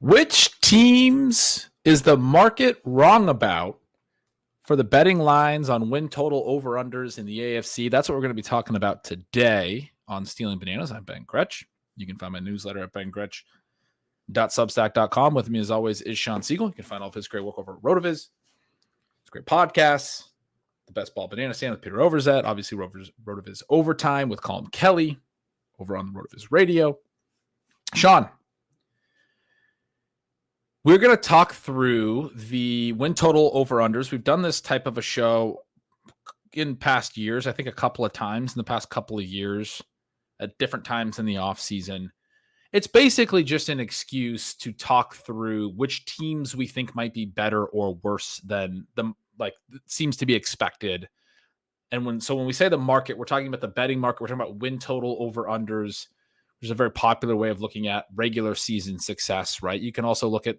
Which teams is the market wrong about for the betting lines on win total over-unders in the AFC? That's what we're going to be talking about today on Stealing Bananas. I'm Ben Gretch. You can find my newsletter at bengretch.substack.com. With me, as always, is Shawn Siegele. You can find all of his great work over at RotoViz. It's great podcasts. The Best Ball Banana Stand with Peter Overzet. Obviously, RotoViz Overtime with Colin Kelly over on the RotoViz Radio. Shawn, we're going to talk through the win total over-unders. We've done this type of a show in past years, I think a couple of times in the past couple of years at different times in the offseason. It's basically just an excuse to talk through which teams we think might be better or worse than them, like seems to be expected. And when we say the market, we're talking about the betting market. We're talking about win total over-unders, which is a very popular way of looking at regular season success, right? You can also look at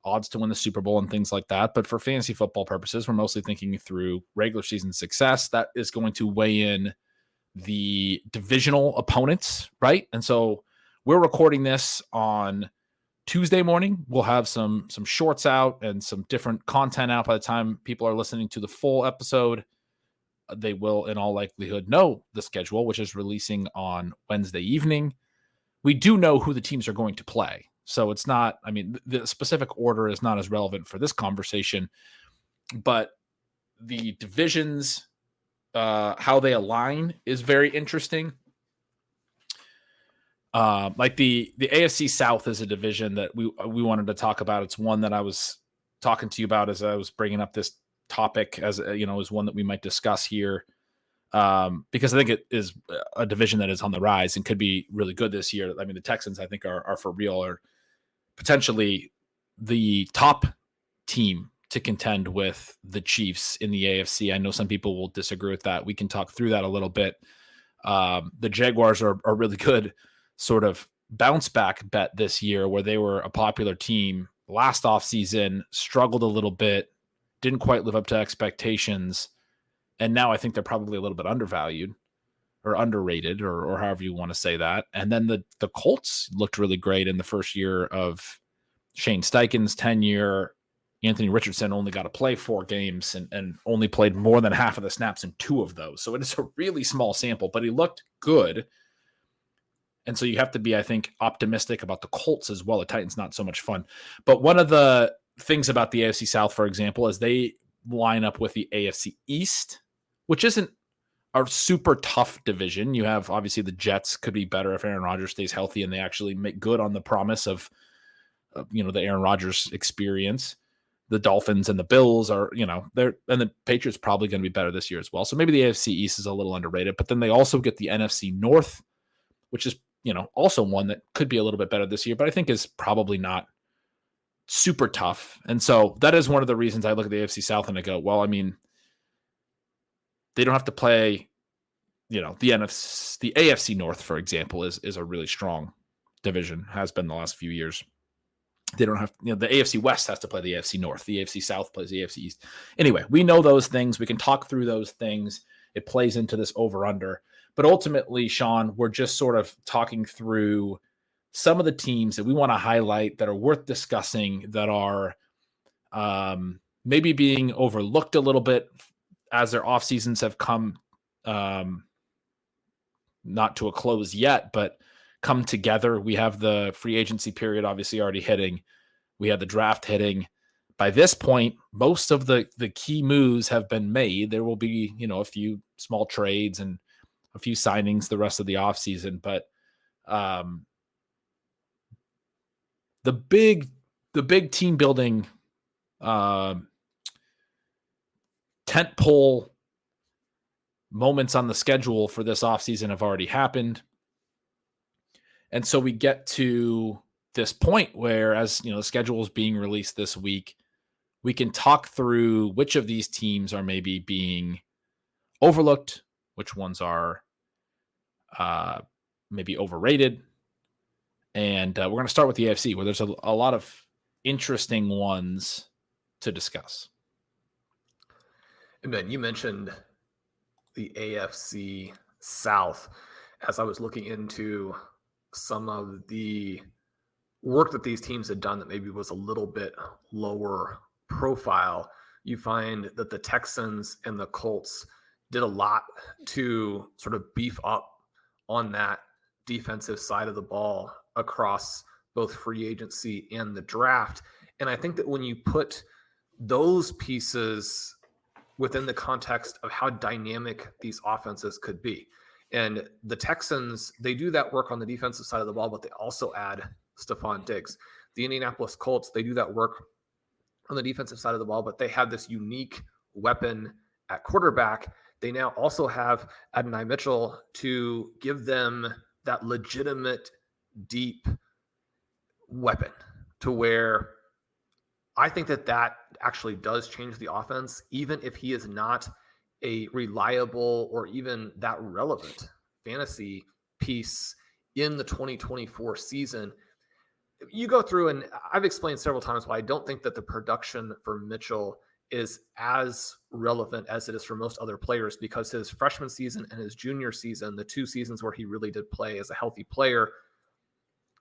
odds to win the Super Bowl and things like that. But for fantasy football purposes, we're mostly thinking through regular season success. That is going to weigh in the divisional opponents, right? And so we're recording this on Tuesday morning. We'll have some shorts out and some different content out by the time people are listening to the full episode. They will, in all likelihood, know the schedule, which is releasing on Wednesday evening. We do know who the teams are going to play. So it's not, I mean, the specific order is not as relevant for this conversation, but the divisions, how they align is very interesting. Like the AFC South is a division that we wanted to talk about. It's one that I was talking to you about as I was bringing up this topic as one that we might discuss here. Because I think it is a division that is on the rise and could be really good this year. I mean, the Texans, I think, are for real, or potentially the top team to contend with the Chiefs in the AFC. I know some people will disagree with that. We can talk through that a little bit. The Jaguars are really good sort of bounce back bet this year, where they were a popular team last offseason, struggled a little bit, didn't quite live up to expectations. And now I think they're probably a little bit undervalued or underrated, or however you want to say that. And then the Colts looked really great in the first year of Shane Steichen's tenure. Anthony Richardson only got to play 4 games and only played more than half of the snaps in 2 of those. So it is a really small sample, but he looked good. And so you have to be, I think, optimistic about the Colts as well. The Titans, not so much fun. But one of the things about the AFC South, for example, is they line up with the AFC East, which isn't a super tough division. You have, obviously, the Jets could be better if Aaron Rodgers stays healthy and they actually make good on the promise of the Aaron Rodgers experience. The Dolphins and the Bills are, and the Patriots probably going to be better this year as well. So maybe the AFC East is a little underrated, but then they also get the NFC North, which is, also one that could be a little bit better this year, but I think is probably not super tough. And so that is one of the reasons I look at the AFC South and I go, well, I mean, they don't have to play, the AFC North, for example, is a really strong division, has been the last few years. They don't have, the AFC West has to play the AFC North. The AFC South plays the AFC East. Anyway, we know those things. We can talk through those things. It plays into this over-under. But ultimately, Shawn, we're just sort of talking through some of the teams that we want to highlight that are worth discussing, that are maybe being overlooked a little bit as their off seasons have come, not to a close yet, but come together. We have the free agency period obviously already hitting. We have the draft hitting. By this point, most of the key moves have been made. There will be, a few small trades and a few signings the rest of the offseason, but the big team building tentpole moments on the schedule for this offseason have already happened. And so we get to this point where, as the schedule is being released this week, we can talk through which of these teams are maybe being overlooked, which ones are maybe overrated. And we're going to start with the AFC, where there's a lot of interesting ones to discuss. And Ben, you mentioned the AFC South. As I was looking into some of the work that these teams had done that maybe was a little bit lower profile, you find that the Texans and the Colts did a lot to sort of beef up on that defensive side of the ball across both free agency and the draft. And I think that when you put those pieces within the context of how dynamic these offenses could be, and the Texans, they do that work on the defensive side of the ball, but they also add Stephon Diggs. The Indianapolis Colts, they do that work on the defensive side of the ball, but they have this unique weapon at quarterback. They now also have Adonai Mitchell to give them that legitimate deep weapon, to where I think that that actually does change the offense, even if he is not a reliable or even that relevant fantasy piece in the 2024 season. You go through, and I've explained several times why I don't think that the production for Mitchell is as relevant as it is for most other players, because his freshman season and his junior season, the 2 seasons where he really did play as a healthy player,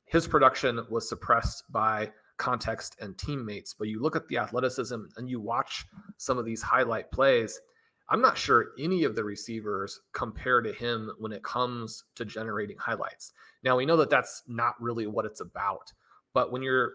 his production was suppressed by context and teammates. But you look at the athleticism and you watch some of these highlight plays, I'm not sure any of the receivers compare to him when it comes to generating highlights. Now, we know that that's not really what it's about, but when you're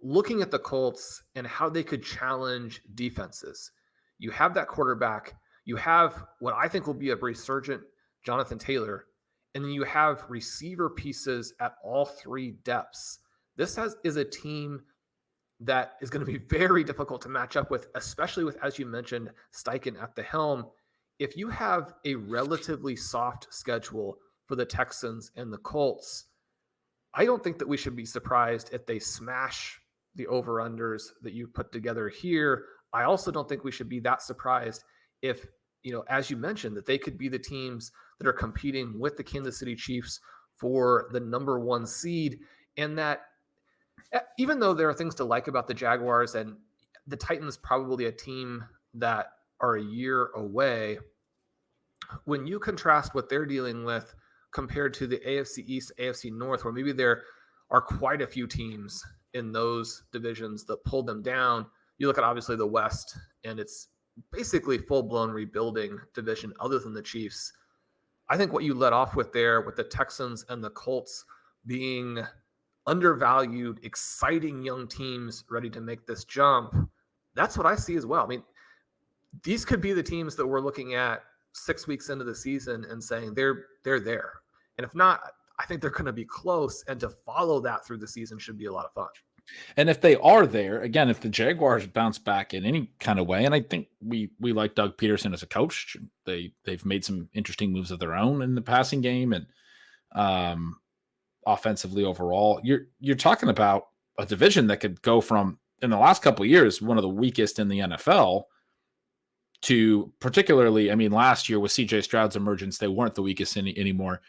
looking at the Colts and how they could challenge defenses, you have that quarterback, you have what I think will be a resurgent Jonathan Taylor, and then you have receiver pieces at all 3 depths. This is a team that is going to be very difficult to match up with, especially with, as you mentioned, Steichen at the helm. If you have a relatively soft schedule for the Texans and the Colts, I don't think that we should be surprised if they smash the over-unders that you put together here. I also don't think we should be that surprised if, as you mentioned, that they could be the teams that are competing with the Kansas City Chiefs for the number 1 seed. And that even though there are things to like about the Jaguars, and the Titans probably a team that are a year away, when you contrast what they're dealing with compared to the AFC East, AFC North, where maybe there are quite a few teams in those divisions that pulled them down, you look at obviously the West, and it's basically full-blown rebuilding division other than the Chiefs. I think what you led off with there with the Texans and the Colts being undervalued, exciting young teams ready to make this jump, that's what I see as well. I mean, these could be the teams that we're looking at 6 weeks into the season and saying they're there. And if not, I think they're going to be close, and to follow that through the season should be a lot of fun. And if they are there, again, if the Jaguars bounce back in any kind of way, and I think we like Doug Peterson as a coach, they've made some interesting moves of their own in the passing game and offensively overall, you're talking about a division that could go from, in the last couple of years, one of the weakest in the NFL to particularly, I mean, last year with CJ Stroud's emergence, they weren't the weakest anymore.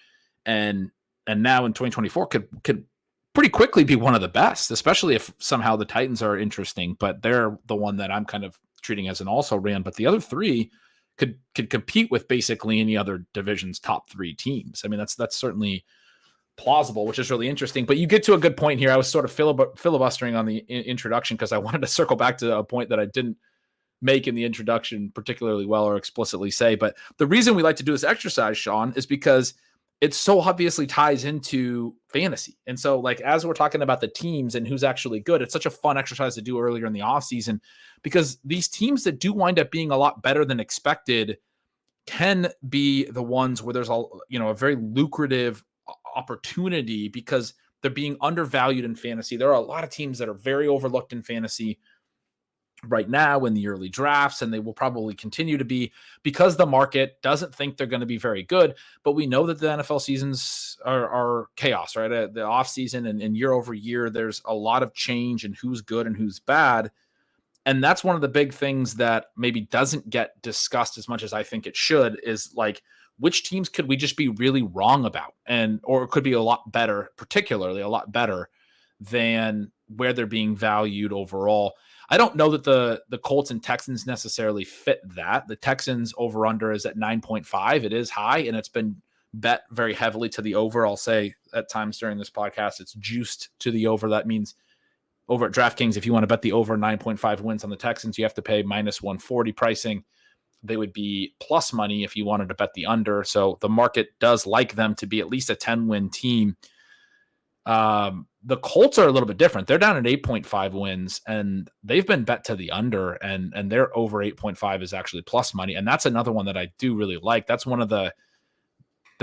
And now in 2024 could pretty quickly be one of the best, especially if somehow the Titans are interesting, but they're the one that I'm kind of treating as an also ran. But the other 3 could compete with basically any other division's top 3 teams. I mean, that's certainly plausible, which is really interesting. But you get to a good point here. I was sort of filibustering on the introduction because I wanted to circle back to a point that I didn't make in the introduction particularly well or explicitly say. But the reason we like to do this exercise, Shawn, is because it so obviously ties into fantasy. And so, like, as we're talking about the teams and who's actually good, it's such a fun exercise to do earlier in the offseason, because these teams that do wind up being a lot better than expected can be the ones where there's a very lucrative opportunity because they're being undervalued in fantasy. There are a lot of teams that are very overlooked in fantasy right now in the early drafts, and they will probably continue to be because the market doesn't think they're going to be very good. But we know that the NFL seasons are chaos, right? The offseason and year over year, there's a lot of change in who's good and who's bad. And that's one of the big things that maybe doesn't get discussed as much as I think it should, is like, which teams could we just be really wrong about? Or it could be a lot better, particularly a lot better than where they're being valued overall. I don't know that the Colts and Texans necessarily fit that. The Texans over under is at 9.5. It is high, and it's been bet very heavily to the over. I'll say at times during this podcast, it's juiced to the over. That means over at DraftKings, if you want to bet the over 9.5 wins on the Texans, you have to pay minus 140 pricing. They would be plus money if you wanted to bet the under. So the market does like them to be at least a 10-win team. The Colts are a little bit different. They're down at 8.5 wins, and they've been bet to the under, and their over 8.5 is actually plus money. And that's another one that I do really like. That's one of the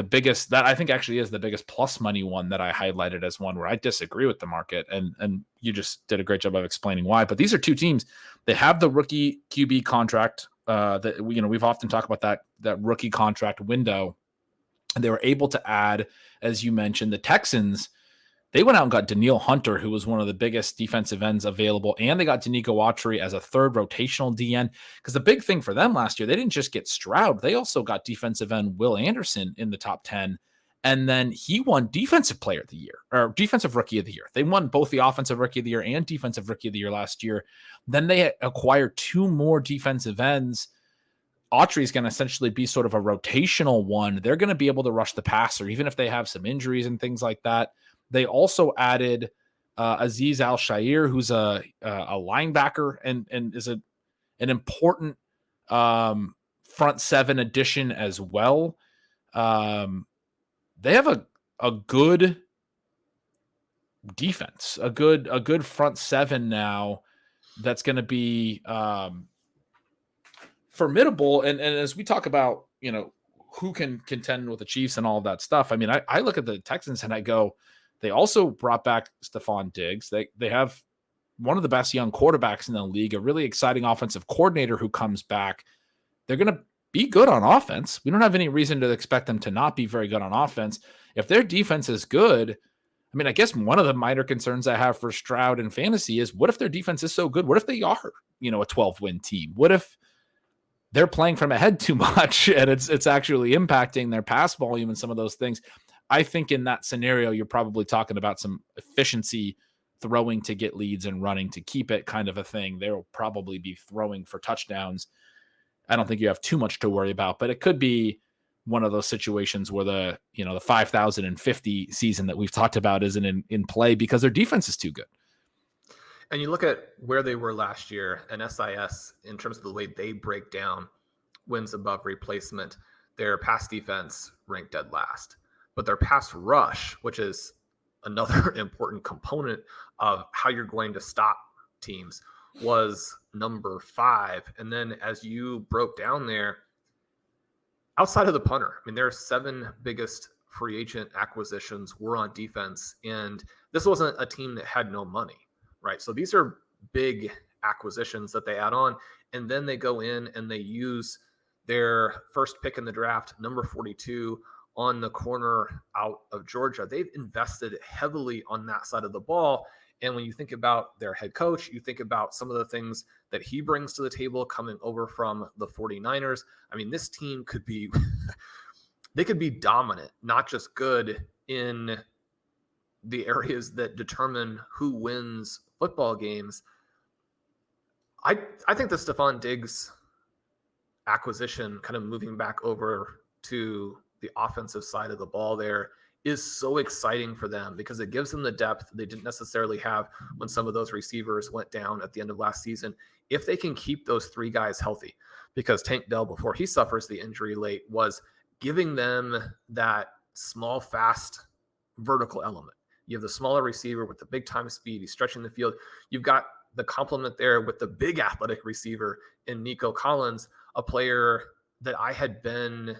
biggest, that I think actually is the biggest plus money one that I highlighted as one where I disagree with the market. And you just did a great job of explaining why. But these are two teams. They have the rookie QB contract that we've often talked about that rookie contract window. And they were able to add, as you mentioned, the Texans. They went out and got Danielle Hunter, who was one of the biggest defensive ends available, and they got Danico Autry as a third rotational DN. Because the big thing for them last year, they didn't just get Stroud, they also got defensive end Will Anderson in the top 10, and then he won Defensive Player of the Year, or Defensive Rookie of the Year. They won both the Offensive Rookie of the Year and Defensive Rookie of the Year last year. Then they acquired two more defensive ends. Autry is going to essentially be sort of a rotational one. They're going to be able to rush the passer, even if they have some injuries and things like that. They also added Azeez Al-Shaair, who's a linebacker and is an important front seven addition as well. They have a good defense, a good front seven now that's going to be formidable. And as we talk about, who can contend with the Chiefs and all of that stuff. I mean, I look at the Texans and I go, they also brought back Stephon Diggs. They have one of the best young quarterbacks in the league, a really exciting offensive coordinator who comes back. They're going to be good on offense. We don't have any reason to expect them to not be very good on offense. If their defense is good, I mean, I guess one of the minor concerns I have for Stroud in fantasy is, what if their defense is so good? What if they are, a 12-win team? What if they're playing from ahead too much and it's actually impacting their pass volume and some of those things? I think in that scenario, you're probably talking about some efficiency, throwing to get leads and running to keep it kind of a thing. They'll probably be throwing for touchdowns. I don't think you have too much to worry about, but it could be one of those situations where the 5,050 season that we've talked about isn't in play because their defense is too good. And you look at where they were last year, and SIS, in terms of the way they break down wins above replacement, their pass defense ranked dead last. But their pass rush, which is another important component of how you're going to stop teams, was number 5. And then as you broke down there, outside of the punter, I mean, their 7 biggest free agent acquisitions were on defense. And this wasn't a team that had no money, right? So these are big acquisitions that they add on. And then they go in and they use their first pick in the draft, number 42, on the corner out of Georgia. They've invested heavily on that side of the ball. And when you think about their head coach, you think about some of the things that he brings to the table coming over from the 49ers. I mean, this team could be, they could be dominant, not just good in the areas that determine who wins football games. I think the Stephon Diggs acquisition, kind of moving back over to the offensive side of the ball there, is so exciting for them because it gives them the depth they didn't necessarily have when some of those receivers went down at the end of last season. If they can keep those 3 guys healthy, because Tank Dell, before he suffers the injury late, was giving them that small, fast, vertical element. You have the smaller receiver with the big time speed. He's stretching the field. You've got the complement there with the big athletic receiver in Nico Collins, a player that I had been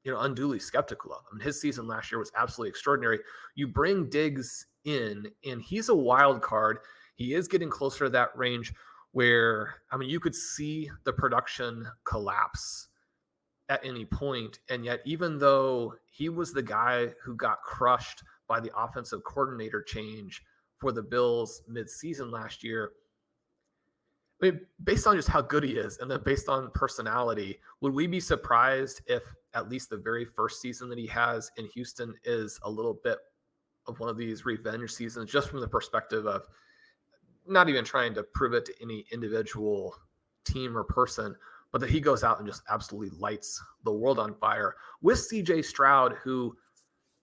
unduly skeptical of. I mean, his season last year was absolutely extraordinary. You bring Diggs in, and he's a wild card. He is getting closer to that range where, I mean, you could see the production collapse at any point. And yet, even though he was the guy who got crushed by the offensive coordinator change for the Bills mid-season last year, I mean, based on just how good he is and then based on personality, would we be surprised if at least the very first season that he has in Houston is a little bit of one of these revenge seasons, just from the perspective of not even trying to prove it to any individual team or person, but that he goes out and just absolutely lights the world on fire with CJ Stroud, who,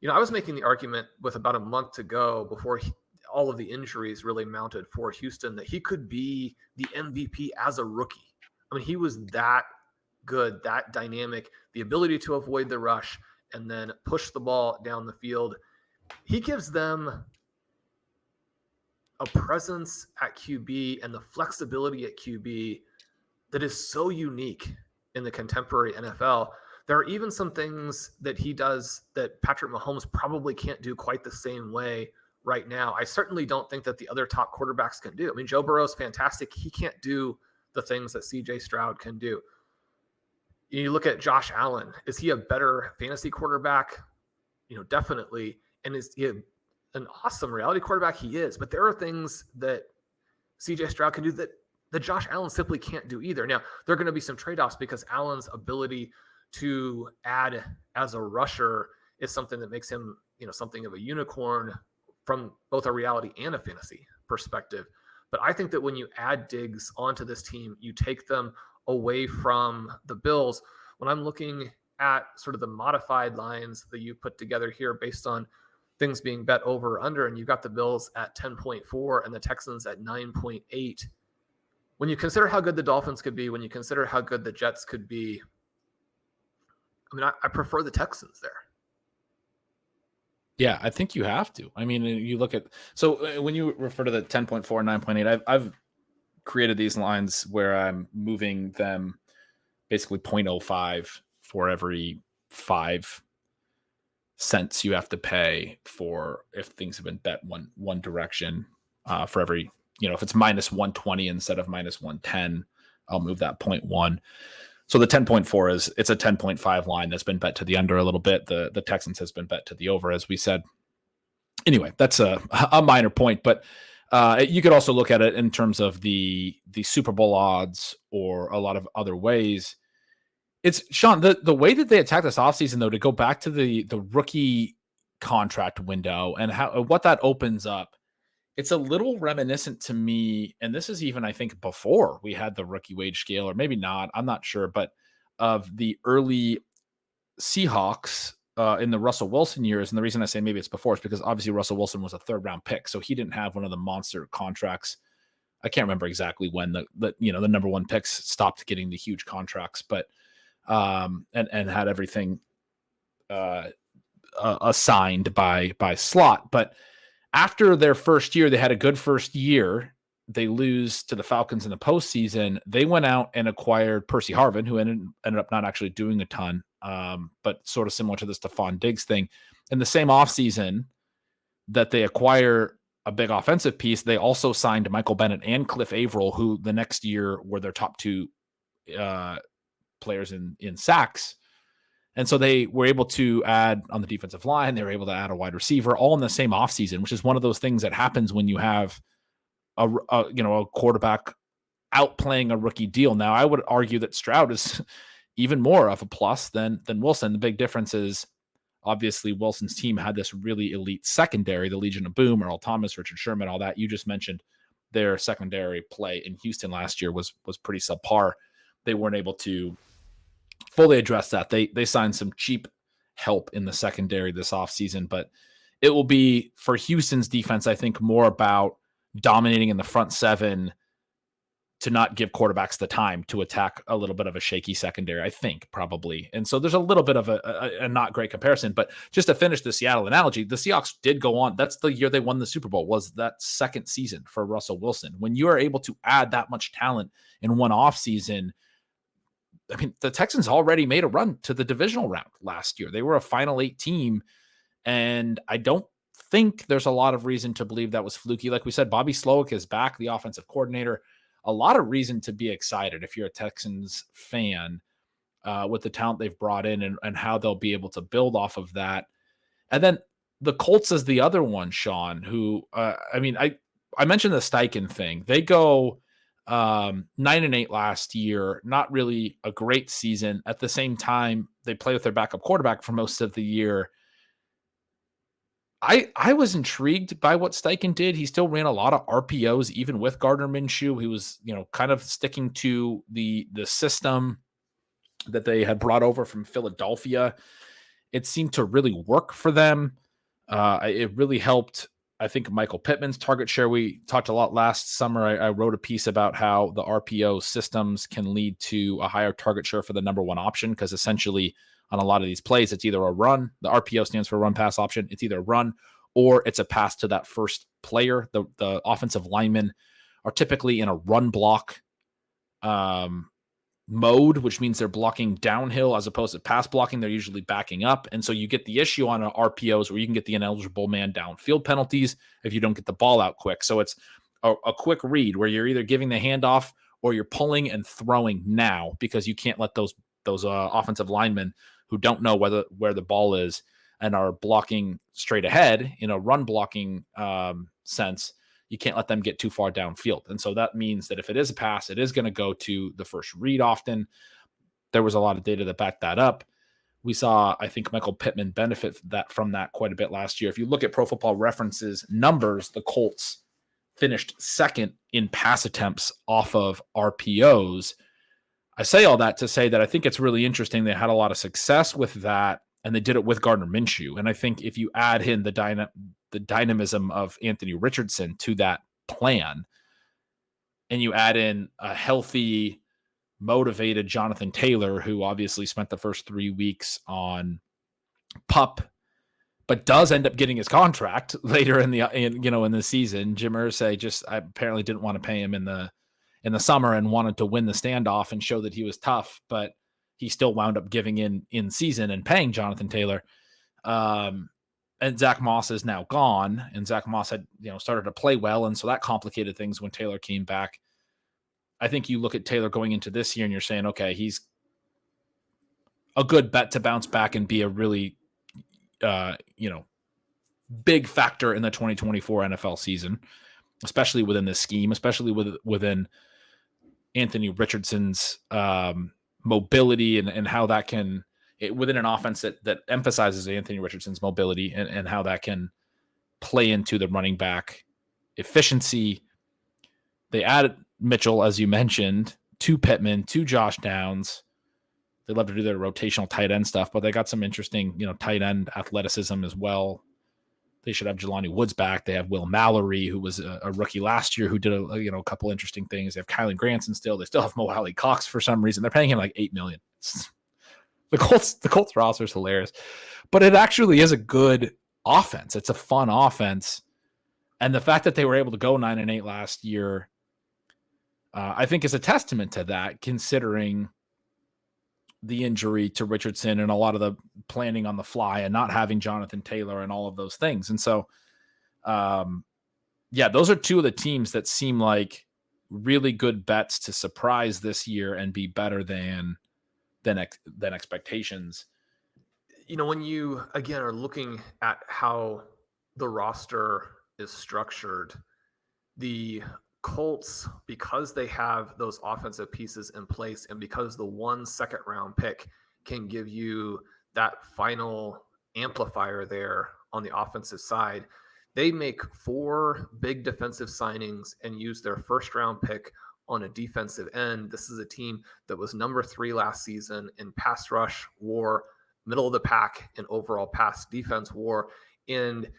I was making the argument with about a month to go before all of the injuries really mounted for Houston that he could be the MVP as a rookie. I mean, he was that good, that dynamic, the ability to avoid the rush and then push the ball down the field. He gives them a presence at QB and the flexibility at QB that is so unique in the contemporary NFL. There are even some things that he does that Patrick Mahomes probably can't do quite the same way right now. I certainly don't think that the other top quarterbacks can do. I mean, Joe Burrow's fantastic. He can't do the things that CJ Stroud can do. You look at Josh Allen. Is he a better fantasy quarterback? Definitely. And is he an awesome reality quarterback? He is. But there are things that CJ Stroud can do that Josh Allen simply can't do either. Now, there are going to be some trade-offs because Allen's ability to add as a rusher is something that makes him, something of a unicorn from both a reality and a fantasy perspective. But I think that when you add Diggs onto this team, you take them away from the Bills. When I'm looking at sort of the modified lines that you put together here based on things being bet over or under, and you've got the Bills at 10.4 and the Texans at 9.8. When you consider how good the Dolphins could be, when you consider how good the Jets could be, I mean, I prefer the Texans there. Yeah, I think you have to. I mean, you look at, so when you refer to the 10.4, 9.8, I've created these lines where I'm moving them basically 0.05 for every 5 cents you have to pay for if things have been bet one direction, for every, if it's minus 120 instead of minus 110, I'll move that 0.1. So the 10.4 it's a 10.5 line that's been bet to the under a little bit. The Texans has been bet to the over, as we said. Anyway, that's a minor point, but you could also look at it in terms of the Super Bowl odds or a lot of other ways. It's Shawn, the way that they attack this offseason, though, to go back to the rookie contract window and what that opens up. It's a little reminiscent to me, and this is even, I think, before we had the rookie wage scale, or maybe not, I'm not sure, but of the early Seahawks in the Russell Wilson years. And the reason I say maybe it's before is because obviously Russell Wilson was a 3rd-round pick, so he didn't have one of the monster contracts. I can't remember exactly when the number 1 picks stopped getting the huge contracts, but and had everything assigned by slot. But after their first year, they had a good first year. They lose to the Falcons in the postseason. They went out and acquired Percy Harvin, who ended up not actually doing a ton, but sort of similar to the Stephon Diggs thing. In the same offseason that they acquire a big offensive piece, they also signed Michael Bennett and Cliff Averill, who the next year were their top 2 players in sacks. And so they were able to add on the defensive line. They were able to add a wide receiver all in the same offseason, which is one of those things that happens when you have a quarterback outplaying a rookie deal. Now, I would argue that Stroud is even more of a plus than Wilson. The big difference is obviously Wilson's team had this really elite secondary, the Legion of Boom, Earl Thomas, Richard Sherman, all that. You just mentioned their secondary play in Houston last year was pretty subpar. They weren't able to fully address that. They signed some cheap help in the secondary this offseason, but it will be for Houston's defense, I think, more about dominating in the front 7 to not give quarterbacks the time to attack a little bit of a shaky secondary, I think, probably. And so there's a little bit of a not great comparison, but just to finish the Seattle analogy, the Seahawks did go on. That's the year they won the Super Bowl, was that second season for Russell Wilson. When you are able to add that much talent in one offseason, I mean, the Texans already made a run to the divisional round last year. They were a Final 8 team, and I don't think there's a lot of reason to believe that was fluky. Like we said, Bobby Slowick is back, the offensive coordinator. A lot of reason to be excited if you're a Texans fan with the talent they've brought in and how they'll be able to build off of that. And then the Colts is the other one, Shawn, who, I mentioned the Steichen thing. They go 9-8 last year, not really a great season. At the same time, they play with their backup quarterback for most of the year. I was intrigued by what Steichen did. He still ran a lot of RPOs, even with Gardner Minshew. He was, kind of sticking to the system that they had brought over from Philadelphia. It seemed to really work for them. It really helped, I think, Michael Pittman's target share. We talked a lot last summer. I wrote a piece about how the RPO systems can lead to a higher target share for the number one option, because essentially on a lot of these plays, it's either a run. The RPO stands for run pass option. It's either a run or it's a pass to that first player. The offensive linemen are typically in a run block mode, which means they're blocking downhill as opposed to pass blocking. They're usually backing up. And so you get the issue on RPOs where you can get the ineligible man downfield penalties if you don't get the ball out quick. So it's a quick read where you're either giving the handoff or you're pulling and throwing now, because you can't let those offensive linemen who don't know where the ball is and are blocking straight ahead in a run blocking sense, you can't let them get too far downfield. And so that means that if it is a pass, it is going to go to the first read often. There was a lot of data that backed that up. We saw, I think, Michael Pittman benefit from that quite a bit last year. If you look at Pro Football Reference's numbers, the Colts finished second in pass attempts off of RPOs. I say all that to say that I think it's really interesting. They had a lot of success with that, and they did it with Gardner Minshew. And I think if you add in the dynamism of Anthony Richardson to that plan, and you add in a healthy, motivated Jonathan Taylor, who obviously spent the first 3 weeks on PUP, but does end up getting his contract later in the season. Jim Irsay just apparently didn't want to pay him in the summer and wanted to win the standoff and show that he was tough, but he still wound up giving in season and paying Jonathan Taylor. And Zach Moss is now gone, and Zach Moss had started to play well, and so that complicated things when Taylor came back. I think you look at Taylor going into this year and you're saying, okay, he's a good bet to bounce back and be a really big factor in the 2024 NFL season, especially within this scheme, especially within Anthony Richardson's mobility and how that can, within an offense that emphasizes Anthony Richardson's mobility and how that can play into the running back efficiency. They added Mitchell, as you mentioned, to Pittman, to Josh Downs. They love to do their rotational tight end stuff, but they got some interesting, tight end athleticism as well. They should have Jelani Woods back. They have Will Mallory, who was a rookie last year, who did a couple interesting things. They have Kylan Granson still. They still have Mo Alley Cox for some reason. They're paying him like $8 million. The Colts roster is hilarious, but it actually is a good offense. It's a fun offense, and the fact that they were able to go 9-8 last year, I think, is a testament to that, considering the injury to Richardson and a lot of the planning on the fly and not having Jonathan Taylor and all of those things. And so, those are two of the teams that seem like really good bets to surprise this year and be better than expectations. When you, again, are looking at how the roster is structured, the Colts, because they have those offensive pieces in place and because the 1 second-round pick can give you that final amplifier there on the offensive side, they make 4 big defensive signings and use their first-round pick on a defensive end. This is a team that was number 3 last season in pass rush war, middle of the pack in overall pass defense war. And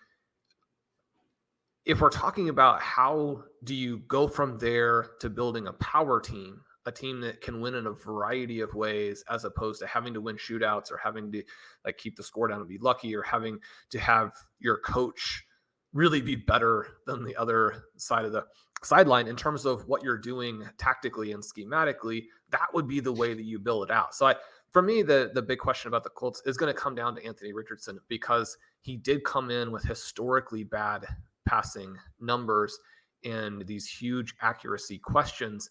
if we're talking about how do you go from there to building a power team, a team that can win in a variety of ways, as opposed to having to win shootouts or having to keep the score down and be lucky, or having to have your coach really be better than the other side of the sideline in terms of what you're doing tactically and schematically, that would be the way that you build it out. So for me, the big question about the Colts is going to come down to Anthony Richardson, because he did come in with historically bad passing numbers and these huge accuracy questions.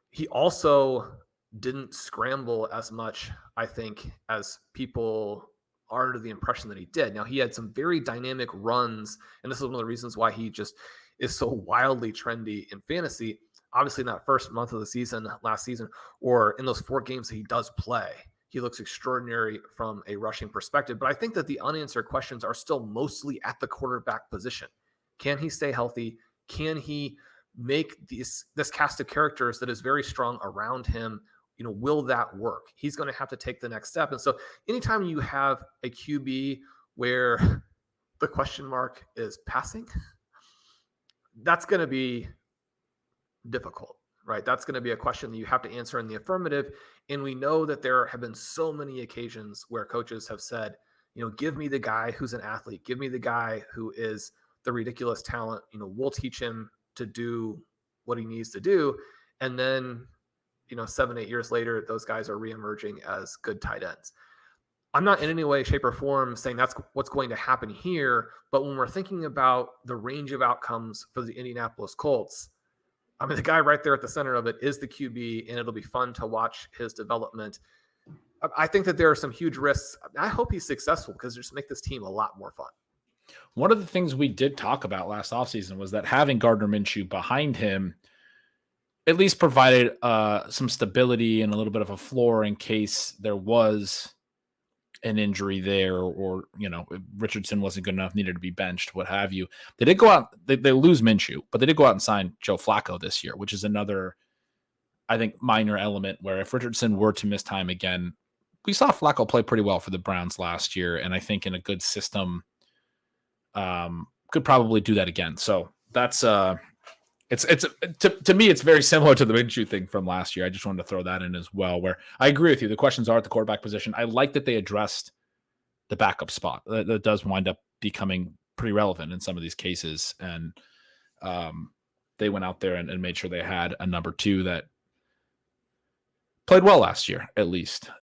He also didn't scramble as much, I think, as people are under the impression that he did. Now, he had some very dynamic runs, and this is one of the reasons why he just is so wildly trendy in fantasy. Obviously, in that first month of the season, last season, or in those 4 games that he does play, He looks extraordinary from a rushing perspective. But I think that the unanswered questions are still mostly at the quarterback position. Can he stay healthy? Can he make this cast of characters that is very strong around him? Will that work? He's going to have to take the next step. And so anytime you have a QB where the question mark is passing, that's going to be difficult, right? That's going to be a question that you have to answer in the affirmative. And we know that there have been so many occasions where coaches have said, give me the guy who's an athlete, give me the guy who is the ridiculous talent, we'll teach him to do what he needs to do. And then, 7-8 years later, those guys are reemerging as good tight ends. I'm not in any way, shape, or form saying that's what's going to happen here. But when we're thinking about the range of outcomes for the Indianapolis Colts, the guy right there at the center of it is the QB, and it'll be fun to watch his development. I think that there are some huge risks. I hope he's successful because it just make this team a lot more fun. One of the things we did talk about last offseason was that having Gardner Minshew behind him at least provided some stability and a little bit of a floor in case there was an injury there, or Richardson wasn't good enough, needed to be benched, what have you. They did go out, they lose Minshew, but they did go out and sign Joe Flacco this year, which is another, I think, minor element where if Richardson were to miss time again, we saw Flacco play pretty well for the Browns last year, and I think in a good system could probably do that again. So that's to me, it's very similar to the Minshew thing from last year. I just wanted to throw that in as well, where I agree with you. The questions are at the quarterback position. I like that they addressed the backup spot. That does wind up becoming pretty relevant in some of these cases. And they went out there and made sure they had a number two that played well last year, at least.